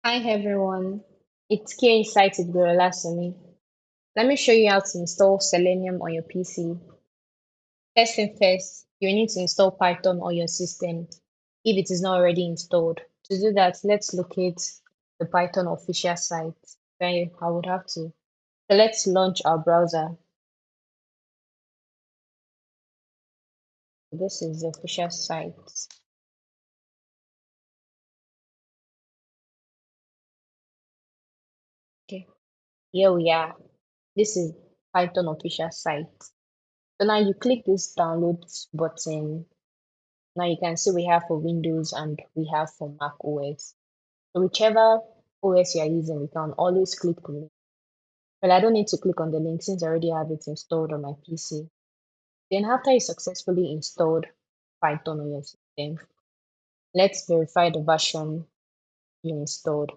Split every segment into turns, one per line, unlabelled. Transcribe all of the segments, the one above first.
Hi everyone, it's Kia inside with Gorilla Sumi. Let me show you how to install Selenium on your PC. First thing first, you need to install Python on your system if it is not already installed. To do that, let's locate the Python official site. Then I would have to. So let's launch our browser. This is the official site. Okay, here we are. This is Python official site. So now you click this download button. Now you can see we have for Windows and we have for Mac OS. So whichever OS you are using, you can always click the link. But I don't need to click on the link since I already have it installed on my PC. Then after you successfully installed Python on your system, let's verify the version you installed.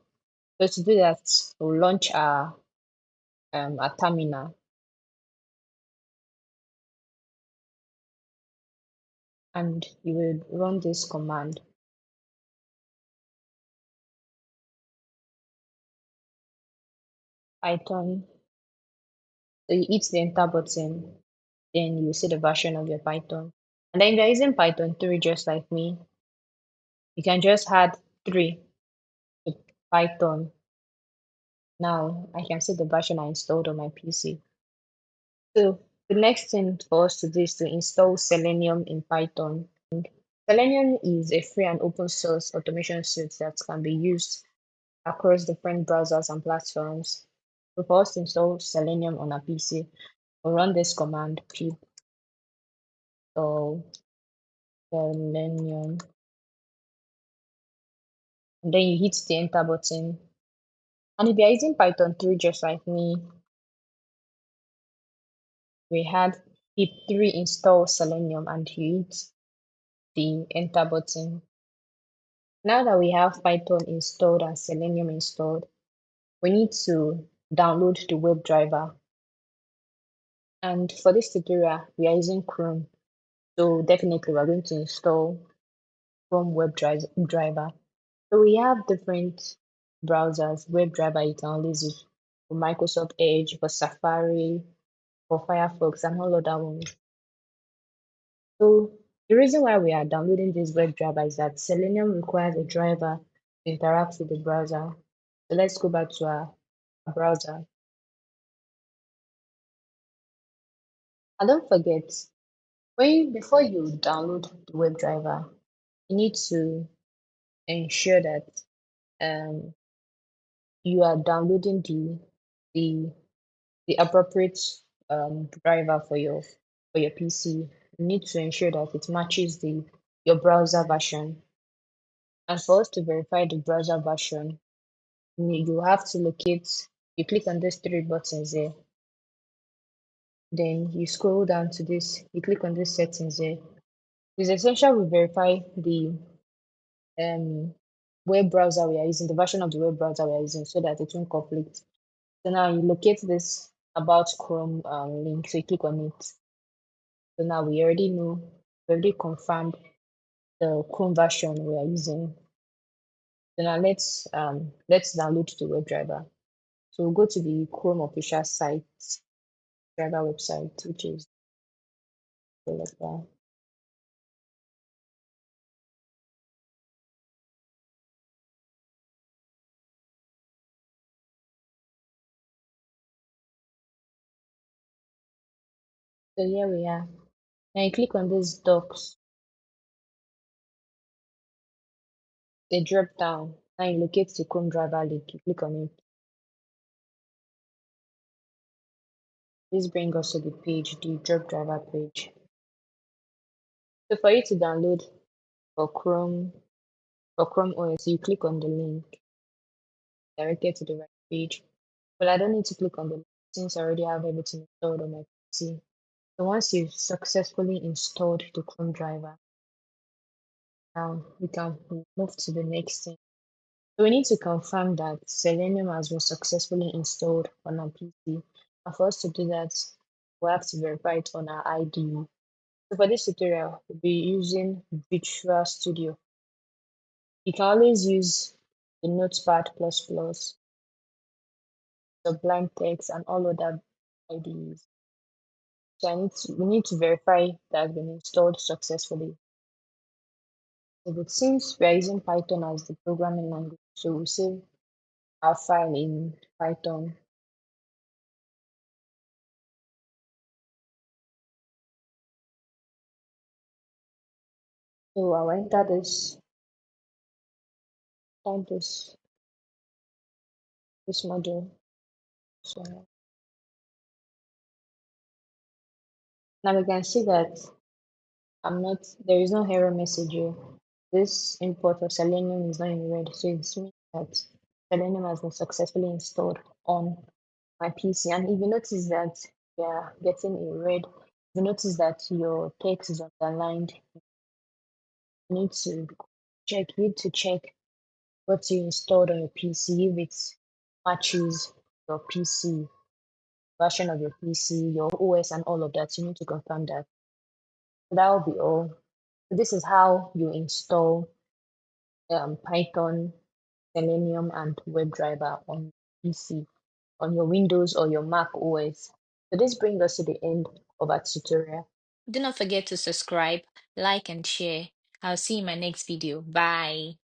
So to do that, we'll launch our terminal and you will run this command Python. So you hit the enter button, then you see the version of your Python. And then if you're using Python 3 just like me, you can just add 3 to Python. Now I can see the version I installed on my PC. So the next thing for us to do is to install Selenium in Python. Selenium is a free and open source automation suite that can be used across different browsers and platforms. So for us to install Selenium on our PC, we'll run this command pip install Selenium. And then you hit the enter button. And if you're using Python 3 just like me, we had pip3 install Selenium and you hit the enter button. Now that we have Python installed and Selenium installed, we need to download the WebDriver. And for this tutorial, we are using Chrome. So definitely we're going to install Chrome WebDriver. So we have different browsers, WebDriver you can always use for Microsoft Edge, for Safari, for Firefox, and all other ones. So the reason why we are downloading this WebDriver is that Selenium requires a driver to interact with the browser. So let's go back to our browser. And don't forget, before you download the WebDriver, you need to ensure that um, you are downloading the the appropriate driver for your PC. You need to ensure that it matches the your browser version. And for us to verify the browser version, you have to you click on these 3 buttons there. Then you scroll down to this, you click on this settings there. It's essential we verify the um, web browser we are using, the version of the web browser we are using, so that it won't conflict. So now you locate this about Chrome link, so you click on it. So now we already know, we already confirmed the Chrome version we are using. So now let's download the WebDriver. So we'll go to the Chrome official site, driver website, which is developer. So here we are. Now you click on this docs, the drop down. Now you locate the ChromeDriver link. You click on it. This brings us to the page, the WebDriver page. So for you to download for Chrome OS, you click on the link directed to the right page. But I don't need to click on the link since I already have everything installed on my PC. So once you've successfully installed the ChromeDriver, now we can move to the next thing. So we need to confirm that Selenium has been successfully installed on our PC. And for us to do that, we have to verify it on our IDE. So for this tutorial, we'll be using Visual Studio. You can always use the Notepad++, the blank text, and all other IDEs. So we need to verify that has been installed successfully. If it seems we are using Python as the programming language, so we'll save our file in Python. So I'll enter this module. So now we can see that there is no error message here. This import of Selenium is not in red, so it means that Selenium has been successfully installed on my PC. And if you notice that you are getting a red, if you notice that your text is underlined, you need to check what you installed on your PC, if it matches your PC, version of your PC, your OS, and all of that. You need to confirm that. So that will be all. So this is how you install Python, Selenium, and WebDriver on PC, on your Windows or your Mac OS. So this brings us to the end of our tutorial.
Do not forget to subscribe, like, and share. I'll see you in my next video. Bye.